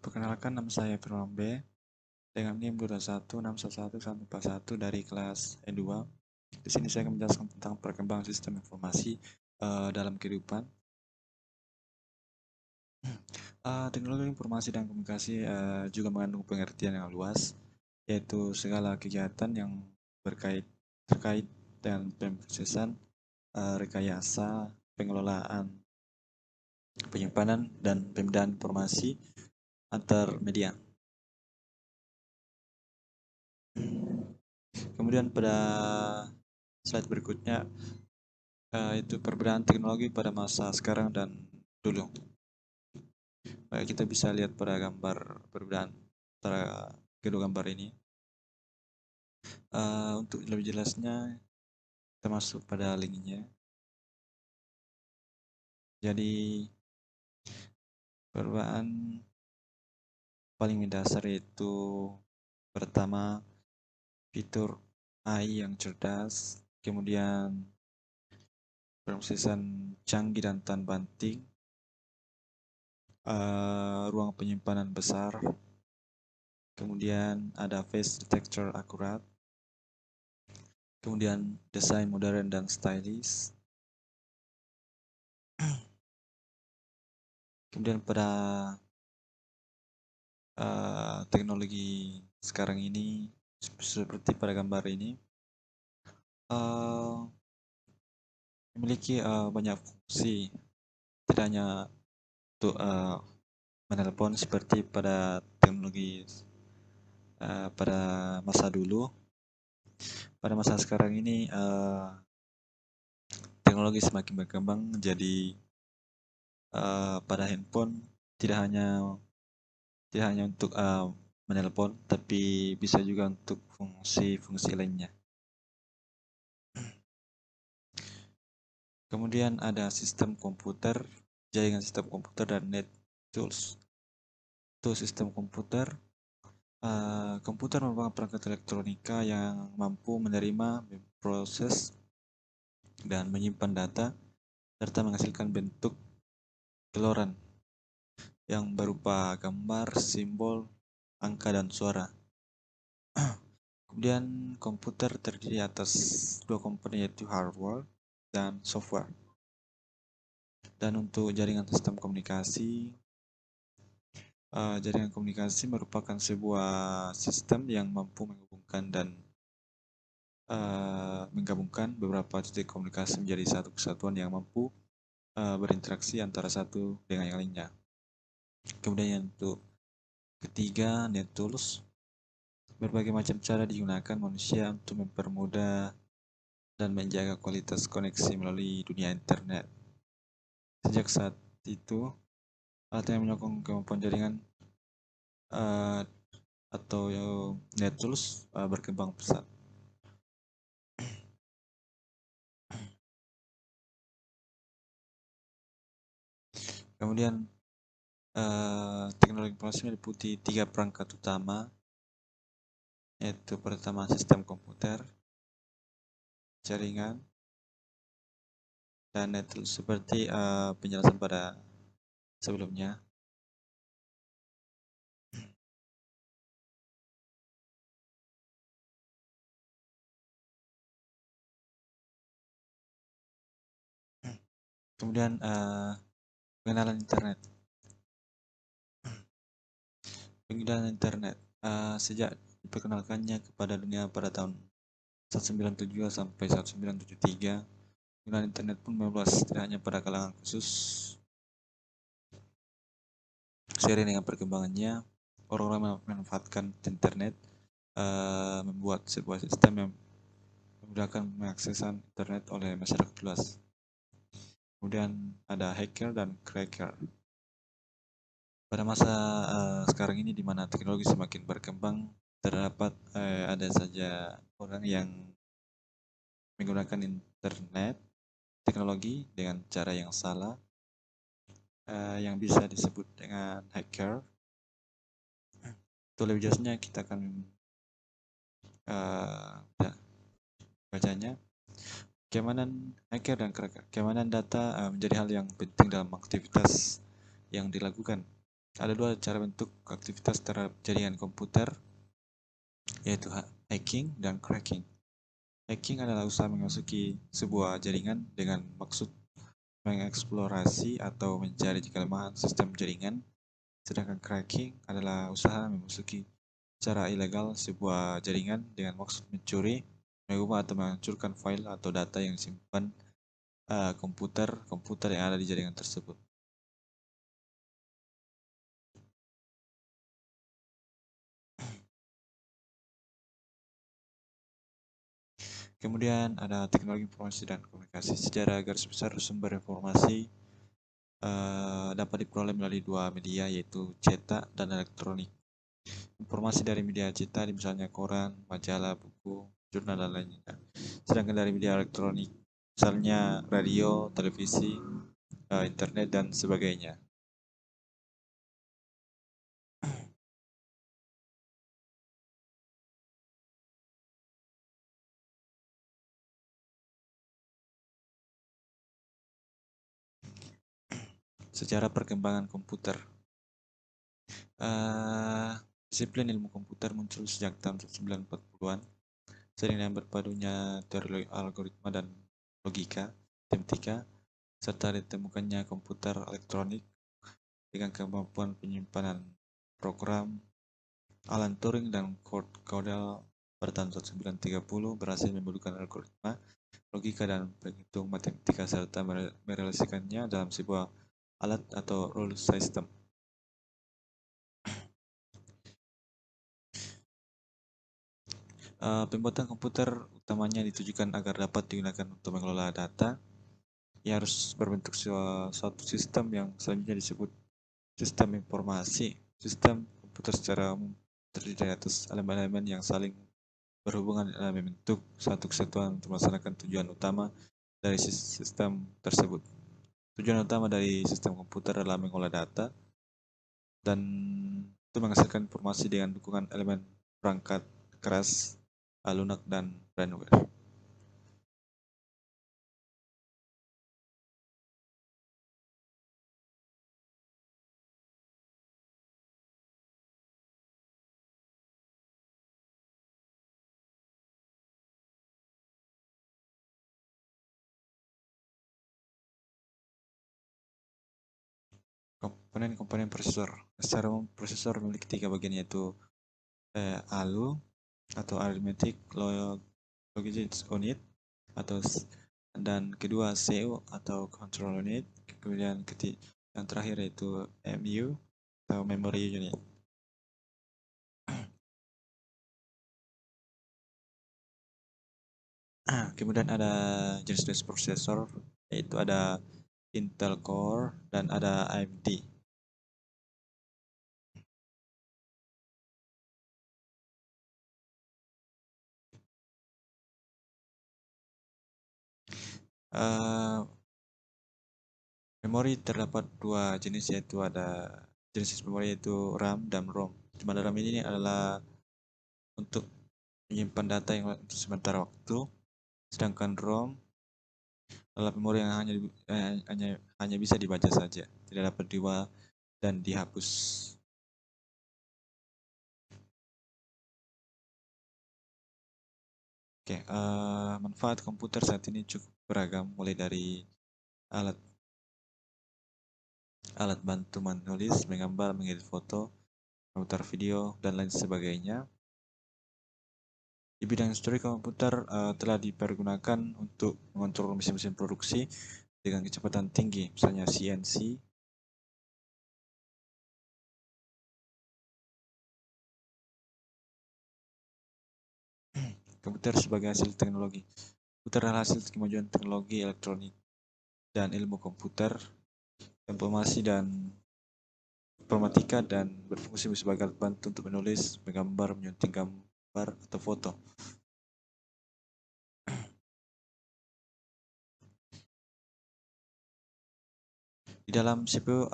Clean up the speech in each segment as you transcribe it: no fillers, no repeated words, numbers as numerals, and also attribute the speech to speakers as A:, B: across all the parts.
A: Perkenalkan, nama saya Firman B. Dengan NIM 221611141 dari kelas E2. Di sini saya akan menjelaskan tentang perkembangan sistem informasi dalam kehidupan. Teknologi informasi dan komunikasi juga mengandung pengertian yang luas, yaitu segala kegiatan yang terkait dengan pemrosesan, rekayasa, pengelolaan, penyimpanan, dan pemindahan informasi antar media. Kemudian pada slide berikutnya itu perbedaan teknologi pada masa sekarang dan dulu. Kita bisa lihat pada gambar perbedaan antara kedua gambar ini. Untuk lebih jelasnya kita masuk pada linknya. Jadi perbedaan paling mendasar yaitu pertama fitur AI yang cerdas, kemudian proses canggih dan tanpa banting, ruang penyimpanan besar, kemudian ada face detector akurat, kemudian desain modern dan stylish, kemudian pada teknologi sekarang ini seperti pada gambar ini memiliki banyak fungsi, tidak hanya untuk menelpon seperti pada teknologi pada masa dulu. Pada masa sekarang ini teknologi semakin berkembang, jadi pada handphone tidak hanya untuk menelpon, tapi bisa juga untuk fungsi-fungsi lainnya. Kemudian ada sistem komputer, jaringan sistem komputer dan net tools. Untuk sistem komputer, komputer merupakan perangkat elektronika yang mampu menerima, memproses, dan menyimpan data, serta menghasilkan bentuk keluaran yang berupa gambar, simbol, angka, dan suara. Kemudian komputer terdiri atas dua komponen, yaitu hardware dan software. Dan untuk jaringan sistem komunikasi, jaringan komunikasi merupakan sebuah sistem yang mampu menggabungkan beberapa titik komunikasi menjadi satu kesatuan yang mampu berinteraksi antara satu dengan yang lainnya. Kemudian yang untuk ketiga, net tools. Berbagai macam cara digunakan manusia untuk mempermudah dan menjaga kualitas koneksi melalui dunia internet. Sejak saat itu, alat yang menyokong kemampuan jaringan atau net tools berkembang pesat. Kemudian teknologi informasi meliputi 3 perangkat utama, yaitu pertama sistem komputer, jaringan, dan net tools seperti penjelasan pada sebelumnya. Kemudian pengenalan internet. Penggunaan internet sejak diperkenalkannya kepada dunia pada tahun 1972 sampai 1973, penggunaan internet pun meluas tidak hanya pada kalangan khusus. Seiring dengan perkembangannya, orang-orang memanfaatkan internet, membuat sebuah sistem yang memudahkan mengakses internet oleh masyarakat luas. Kemudian ada hacker dan cracker. Pada masa sekarang ini, di mana teknologi semakin berkembang, terdapat ada saja orang yang menggunakan internet teknologi dengan cara yang salah, yang bisa disebut dengan hacker. Untuk lebih jelasnya kita akan bacanya. Keamanan hacker dan cracker. Keamanan data menjadi hal yang penting dalam aktivitas yang dilakukan. Ada dua cara bentuk aktivitas terhadap jaringan komputer, yaitu hacking dan cracking. Hacking adalah usaha memasuki sebuah jaringan dengan maksud mengeksplorasi atau mencari kelemahan sistem jaringan, sedangkan cracking adalah usaha memasuki secara ilegal sebuah jaringan dengan maksud mencuri, mengubah atau menghancurkan file atau data yang disimpan komputer yang ada di jaringan tersebut. Kemudian ada teknologi informasi dan komunikasi. Secara garis besar sumber informasi dapat diperoleh melalui dua media, yaitu cetak dan elektronik. Informasi dari media cetak misalnya koran, majalah, buku, jurnal, dan lainnya. Sedangkan dari media elektronik misalnya radio, televisi, internet, dan sebagainya. Secara perkembangan komputer, disiplin ilmu komputer muncul sejak tahun 1940-an, sering dengan berpadunya teori algoritma dan logika, matematika, serta ditemukannya komputer elektronik dengan kemampuan penyimpanan program. Alan Turing dan Kurt Gödel pada tahun 1930 berhasil membutuhkan algoritma, logika, dan penghitung matematika serta merealisasikannya dalam sebuah alat atau rule system. Pembuatan komputer utamanya ditujukan agar dapat digunakan untuk mengelola data. Ia harus berbentuk suatu sistem yang selanjutnya disebut sistem informasi. Sistem komputer secara umum terdiri dari atas elemen-elemen yang saling berhubungan dalam membentuk satu kesatuan untuk melaksanakan tujuan utama dari sistem tersebut. Tujuan utama dari sistem komputer adalah mengolah data dan itu menghasilkan informasi dengan dukungan elemen perangkat keras, lunak, dan firmware. Komponen-komponen prosesor. Secara umum, prosesor memiliki tiga bagian, yaitu ALU atau Arithmetic Logic Unit, atau dan kedua CPU atau Control Unit, kemudian yang terakhir yaitu MU atau Memory Unit. Kemudian ada jenis-jenis prosesor, yaitu ada Intel Core dan ada AMD. Memori terdapat dua jenis, yaitu ada jenis memori yaitu RAM dan ROM. Di mana RAM ini adalah untuk menyimpan data yang untuk sementara waktu, sedangkan ROM adalah memori yang hanya bisa dibaca saja, tidak dapat diubah dan dihapus. Oke, manfaat komputer saat ini cukup beragam, mulai dari alat bantu menulis, menggambar, mengedit foto, memutar video, dan lain sebagainya. Di bidang industri, komputer telah dipergunakan untuk mengontrol mesin-mesin produksi dengan kecepatan tinggi, misalnya CNC. Komputer sebagai hasil teknologi. Komputer adalah hasil kemajuan teknologi elektronik dan ilmu komputer, informasi dan informatika, dan berfungsi sebagai alat bantu untuk menulis, menggambar, menyunting gambar atau foto. Di dalam CPU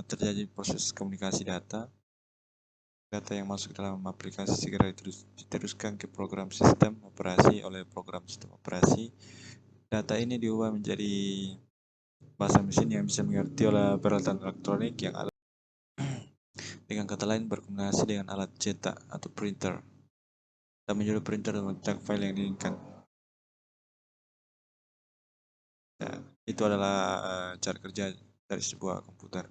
A: terjadi proses komunikasi data. Data yang masuk dalam aplikasi segera diteruskan ke program sistem operasi oleh program sistem operasi. Data ini diubah menjadi bahasa mesin yang bisa mengerti oleh peralatan elektronik yang ada. Dengan kata lain, berkomunikasi dengan alat cetak atau printer dan menyuruh printer mencetak file yang diinginkan. Ya, itu adalah cara kerja dari sebuah komputer.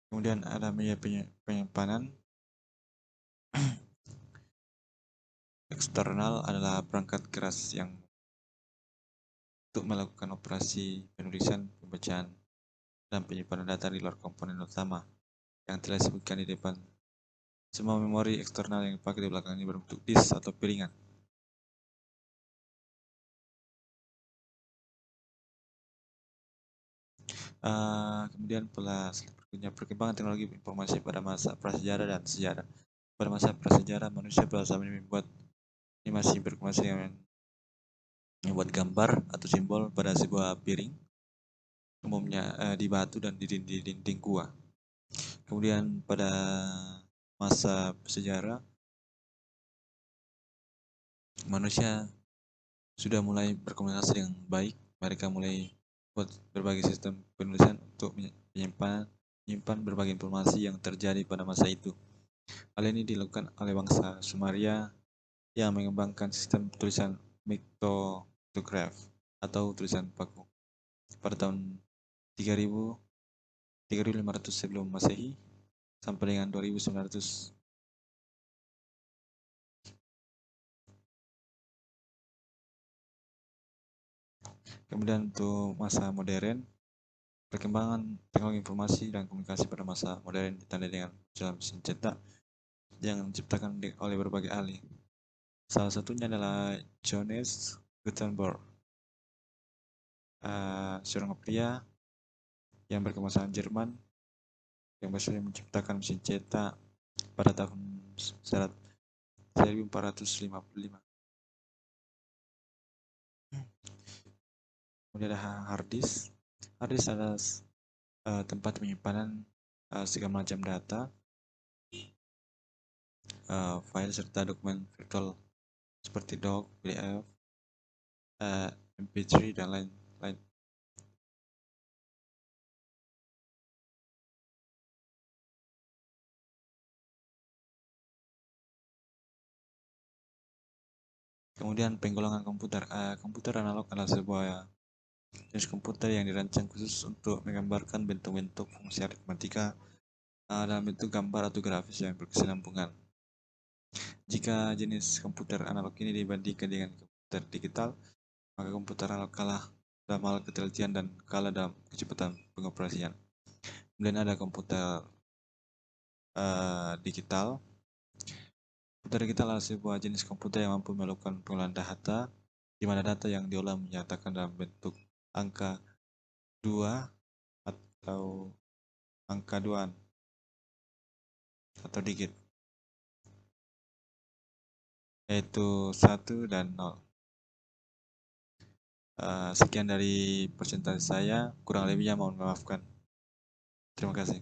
A: Kemudian ada media penyimpanan. Eksternal adalah perangkat keras yang untuk melakukan operasi penulisan, pembacaan, dan penyimpanan data di luar komponen utama yang telah disebutkan di depan. Semua memori eksternal yang dipakai di belakang ini berbentuk disk atau piringan. Kemudian perkembangan teknologi informasi pada masa prasejarah dan sejarah. Pada masa prasejarah, manusia pada zaman ini masih berkomunikasi dengan membuat gambar atau simbol pada sebuah piring, umumnya di batu dan di dinding gua. Kemudian pada masa sejarah, manusia sudah mulai berkomunikasi dengan baik. Mereka mulai buat berbagai sistem penulisan untuk menyimpan berbagai informasi yang terjadi pada masa itu. Hal ini dilakukan oleh bangsa Sumeria yang mengembangkan sistem tulisan miktograf atau tulisan paku pada tahun 3500 sebelum Masehi sampai dengan 2900. Kemudian untuk masa modern, perkembangan teknologi informasi dan komunikasi pada masa modern ditandai dengan jalan mesin cetak yang diciptakan oleh berbagai ahli. Salah satunya adalah Johannes Gutenberg, seorang pria yang berkebangsaan Jerman yang berhasil menciptakan mesin cetak pada tahun 1455. Kemudian ada hard disk. Hard disk adalah tempat penyimpanan segala macam data, file serta dokumen virtual seperti doc, PDF, MP3 dan lain-lain. Kemudian penggolongan komputer. Komputer analog adalah sebuah jenis komputer yang dirancang khusus untuk menggambarkan bentuk-bentuk fungsi aritmatika dalam bentuk gambar atau grafis yang berkesinambungan. Jika jenis komputer analog ini dibandingkan dengan komputer digital, maka komputer analog kalah dalam hal ketelitian dan kalah dalam kecepatan pengoperasian. Kemudian ada komputer digital. Komputer digital adalah sebuah jenis komputer yang mampu melakukan pengolahan data, di mana data yang diolah menyatakan dalam bentuk angka 2 atau angka 2 atau digit, yaitu 1 dan 0. Sekian dari presentasi saya, kurang lebihnya mohon maafkan. Terima kasih.